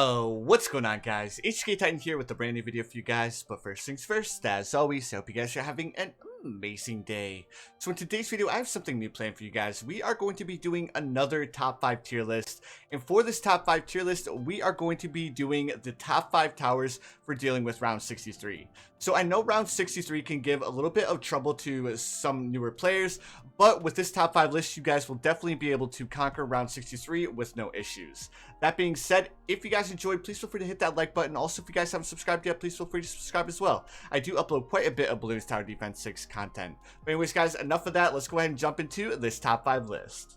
Oh, what's going on, guys? HK Titan here with a brand new video for you guys. But first things first, as always, I hope you guys are having an amazing day. So in today's video, I have something new planned for you guys. We are going to be doing another top 5 tier list. And for this top 5 tier list, we are going to be doing the top 5 towers for dealing with round 63. So I know round 63 can give a little bit of trouble to some newer players, but with this top 5 list, you guys will definitely be able to conquer round 63 with no issues. That being said, if you guys enjoyed, please feel free to hit that like button. Also, if you guys haven't subscribed yet, please feel free to subscribe as well. I do upload quite a bit of Bloons Tower Defense 6 content. But anyways, guys, enough of that. Let's go ahead and jump into this top 5 list.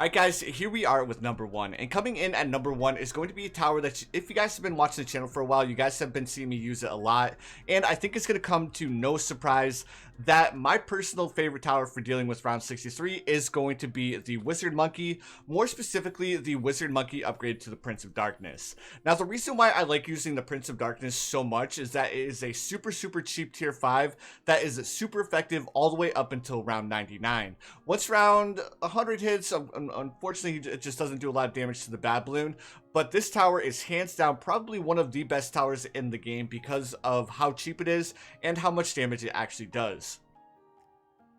Alright guys, here we are with number 1, and coming in at number 1 is going to be a tower that if you guys have been watching the channel for a while, you guys have been seeing me use it a lot, and I think it's going to come to no surprise that my personal favorite tower for dealing with round 63 is going to be the Wizard Monkey, more specifically the Wizard Monkey upgrade to the Prince of Darkness. Now the reason why I like using the Prince of Darkness so much is that it is a super cheap tier 5 that is super effective all the way up until round 99. Once round 100 hits, unfortunately it just doesn't do a lot of damage to the bad balloon, but this tower is hands down probably one of the best towers in the game because of how cheap it is and how much damage it actually does.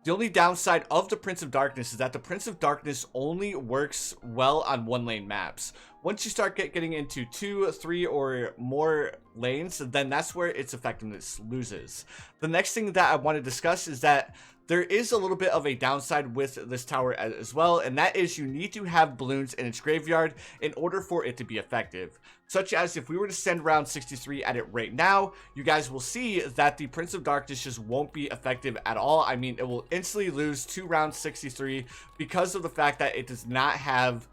The only downside of the Prince of Darkness is that the Prince of Darkness only works well on 1-lane maps. Once you start getting into 2, 3, or more lanes, then that's where its effectiveness loses. The next thing that I want to discuss is that there is a little bit of a downside with this tower as well, and that is you need to have balloons in its graveyard in order for it to be effective. Such as if we were to send round 63 at it right now, you guys will see that the Prince of Darkness just won't be effective at all. I mean, it will instantly lose to round 63 because of the fact that it does not have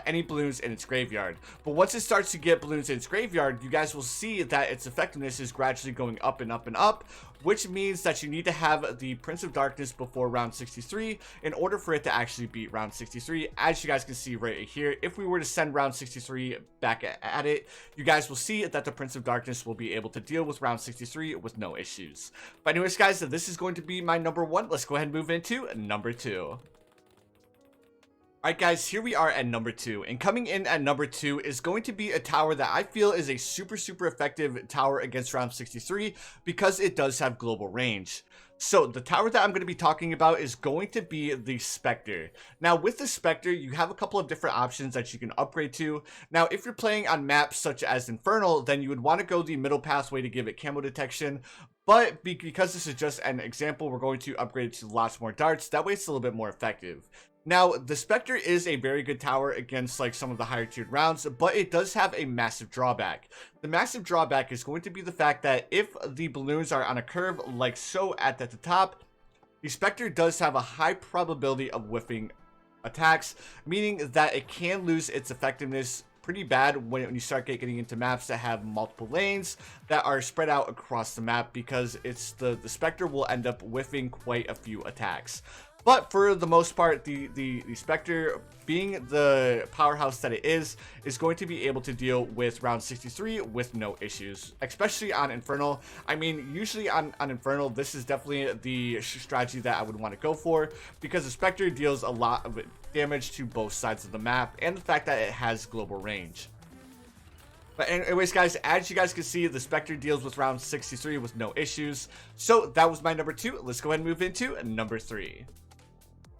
any balloons in its graveyard. But once it starts to get balloons in its graveyard, you guys will see that its effectiveness is gradually going up and up and up, which means that you need to have the Prince of Darkness before round 63 in order for it to actually beat round 63. As you guys can see right here, if we were to send round 63 back at it, you guys will see that the Prince of Darkness will be able to deal with round 63 with no issues. But anyways, guys, this is going to be my number 1. Let's go ahead and move into number 2. Alright guys, here we are at number 2, and coming in at number 2 is going to be a tower that I feel is a super effective tower against round 63 because it does have global range. So the tower that I'm going to be talking about is going to be the Spectre. Now with the Spectre, you have a couple of different options that you can upgrade to. Now if you're playing on maps such as Infernal, then you would want to go the middle pathway to give it camo detection. But because this is just an example, we're going to upgrade it to lots more darts. That way it's a little bit more effective. Now, the Spectre is a very good tower against like some of the higher tiered rounds, but it does have a massive drawback. The massive drawback is going to be the fact that if the balloons are on a curve like so at the top, the Spectre does have a high probability of whiffing attacks, meaning that it can lose its effectiveness pretty bad when you start getting into maps that have multiple lanes that are spread out across the map, because it's the Spectre will end up whiffing quite a few attacks. But for the most part, the Spectre, being the powerhouse that it is going to be able to deal with round 63 with no issues, especially on Infernal. I mean, usually on Infernal, this is definitely the strategy that I would want to go for, because the Spectre deals a lot of damage to both sides of the map, and the fact that it has global range. But anyways, guys, as you guys can see, the Spectre deals with round 63 with no issues. So that was my number 2. Let's go ahead and move into number 3.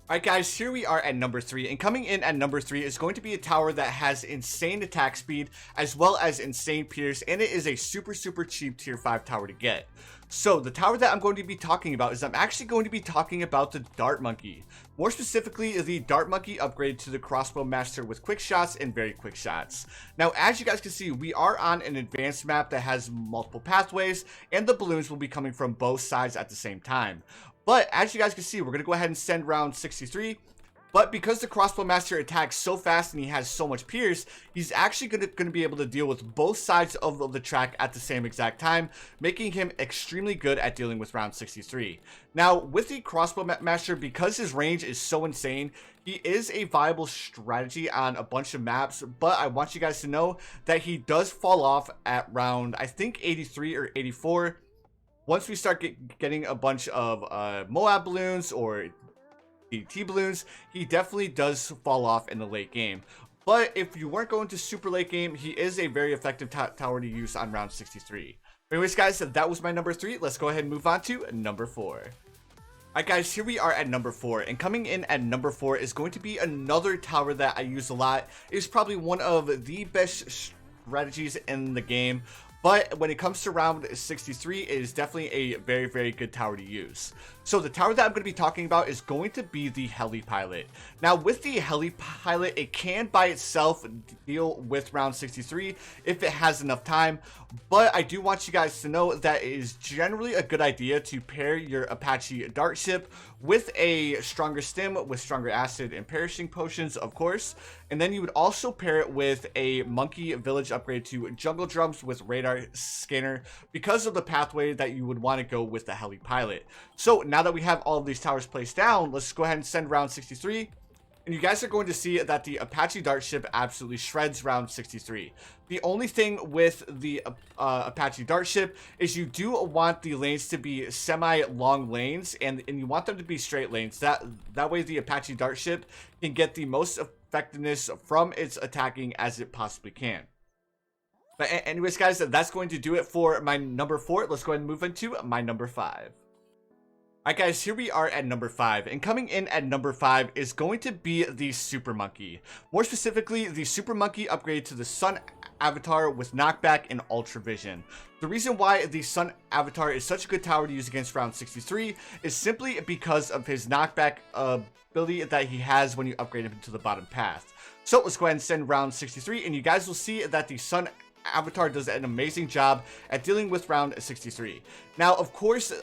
Alright guys, here we are at number 3, and coming in at number 3 is going to be a tower that has insane attack speed as well as insane pierce, and it is a super cheap tier 5 tower to get. So the tower that I'm going to be talking about is I'm actually going to be talking about the Dart Monkey. More specifically, the Dart Monkey upgrade to the Crossbow Master with quick shots and very quick shots. Now, as you guys can see, we are on an advanced map that has multiple pathways, and the balloons will be coming from both sides at the same time. But as you guys can see, we're going to go ahead and send round 63. But because the Crossbow Master attacks so fast and he has so much pierce, he's actually going to be able to deal with both sides of the track at the same exact time, making him extremely good at dealing with round 63. Now, with the Crossbow Master, because his range is so insane, he is a viable strategy on a bunch of maps, but I want you guys to know that he does fall off at round, I think, 83 or 84. Once we start getting a bunch of Moab balloons or DT balloons, he definitely does fall off in the late game. But if you weren't going to super late game, he is a very effective tower to use on round 63. But anyways, guys, that was my number 3. Let's go ahead and move on to number 4. Alright guys, here we are at number 4, and coming in at number 4 is going to be another tower that I use a lot. It's probably one of the best strategies in the game, but when it comes to round 63, it is definitely a very, very good tower to use. So the tower that I'm going to be talking about is going to be the Heli Pilot. Now with the Heli Pilot, it can by itself deal with round 63 if it has enough time, but I do want you guys to know that it is generally a good idea to pair your Apache dart ship with a stronger stim, with stronger acid and perishing potions, of course. And then you would also pair it with a monkey village upgrade to jungle drums with radar scanner because of the pathway that you would want to go with the Heli Pilot. So now that we have all of these towers placed down, let's go ahead and send round 63. And you guys are going to see that the Apache dart ship absolutely shreds round 63. The only thing with the Apache dart ship is you do want the lanes to be semi-long lanes, and you want them to be straight lanes. That way the Apache dart ship can get the most effectiveness from its attacking as it possibly can. But anyways, guys, that's going to do it for my number 4. Let's go ahead and move into my number 5. Alright guys, here we are at number 5, and coming in at number 5 is going to be the Super Monkey. More specifically, the Super Monkey upgrade to the Sun Avatar with knockback and Ultra Vision. The reason why the Sun Avatar is such a good tower to use against round 63 is simply because of his knockback ability that he has when you upgrade him to the bottom path. So let's go ahead and send round 63, and you guys will see that the Sun Avatar does an amazing job at dealing with round 63. Now, of course,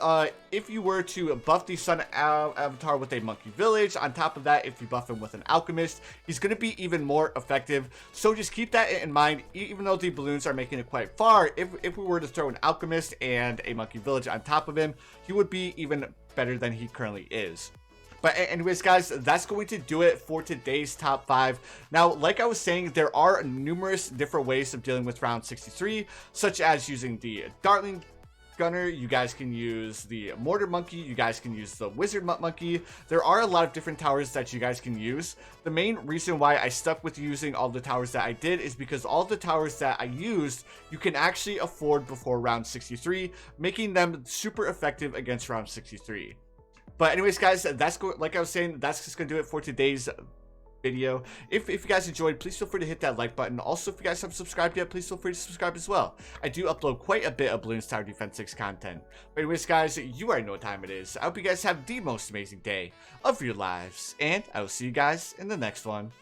if you were to buff the Sun Avatar with a Monkey Village, on top of that, if you buff him with an Alchemist, he's going to be even more effective. So just keep that in mind, even though the Bloons are making it quite far. If we were to throw an Alchemist and a Monkey Village on top of him, he would be even better than he currently is. But anyways, guys, that's going to do it for today's top 5. Now, like I was saying, there are numerous different ways of dealing with round 63, such as using the Dartling Gunner. You guys can use the Mortar Monkey. You guys can use the Wizard Monkey. There are a lot of different towers that you guys can use. The main reason why I stuck with using all the towers that I did is because all the towers that I used, you can actually afford before round 63, making them super effective against round 63. But anyways, guys, like I was saying, that's just gonna do it for today's video. If you guys enjoyed, please feel free to hit that like button. Also, if you guys haven't subscribed yet, please feel free to subscribe as well. I do upload quite a bit of Bloons Tower Defense 6 content. But anyways, guys, you already know what time it is. I hope you guys have the most amazing day of your lives, and I will see you guys in the next one.